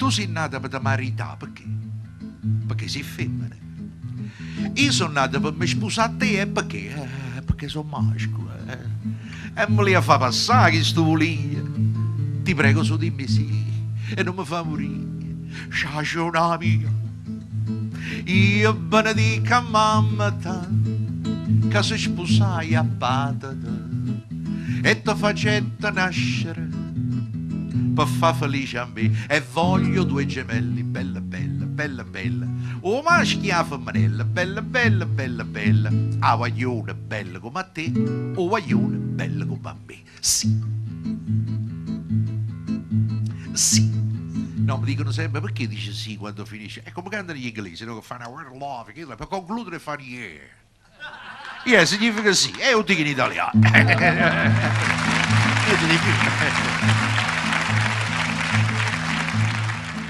tu sei nata per te marità, perché? Perché sei femmina. Io sono nata per mi sposare a te, e perché? Perché sono maschio. E me li fa passare che sto lì. Ti prego, su dimmi sì, e non mi fa morire. Sciaciona mia, io benedica mamma ta, che si sposai a patata e ti facetta nascere per far felice a me. E voglio due gemelli, bella bella, bella bella, o maschi a femminella, bella bella, bella bella, a guaglione bella come a te, o guaglione bella come a me. Sì, sì. No, mi dicono sempre perché dice sì quando finisce. È come cantano gli inglesi, no? Che fanno word love, che per concludere fanno yeah. Yeah significa sì, e io dico in italiano.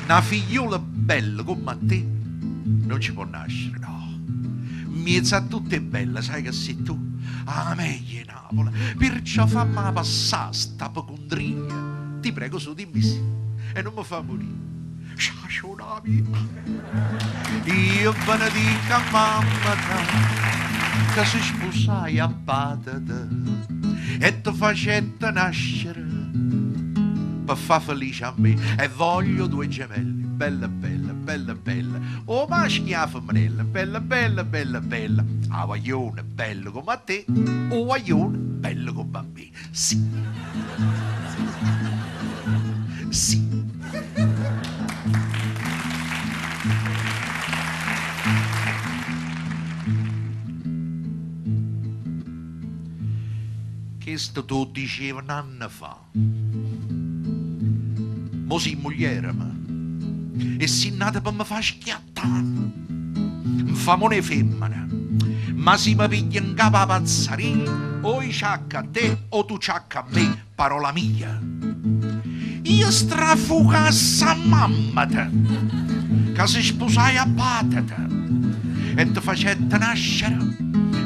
Una figliola bella come a te non ci può nascere, no. Miezza a tutte è bella, sai che sei tu? Ah, meglio Napoli, perciò fammi passare sta pecondria. Ti prego su, dimmi sì. E non mi fa morire. Sciasciona mia, io benedica mamma ta, che si sposai a patata e ti facetta nascere per far felice a me. E voglio due gemelli, bella bella, bella bella, o maschi a femminella, bella bella, bella bella, a guaglione bello come a te, o guaglione bello come a me. Sì, sì. Questo tu dicevi un anno fa. Mo sei moglie, ma e sei nata per mi far schiattare. Mi fa mone femmina, ma si mi piglia in capo a pazzarina, o i ciacca a te o tu ciacca a me, parola mia. Io strafugassa a mamma te, che si sposai a patata e ti facetta nascere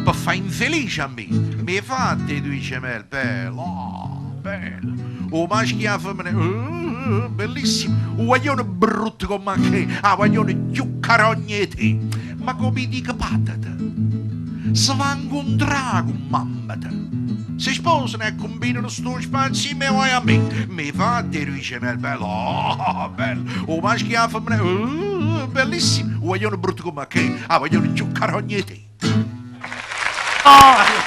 per fare infelice a me. Mi fate due gemelli, bello, bello. O maschi a femmina, bellissimo. Un guaglione brutto come me, un guaglione più carogne te. Ma come dico patata, se va a incontrare con mamma te, si sposano e combinano sto spazio e vai a me. Mi fate due gemelli, bello, bello. O maschi a femmina, bellissimo. Un guaglione brutto come me, un guaglione più carogne te. Oh.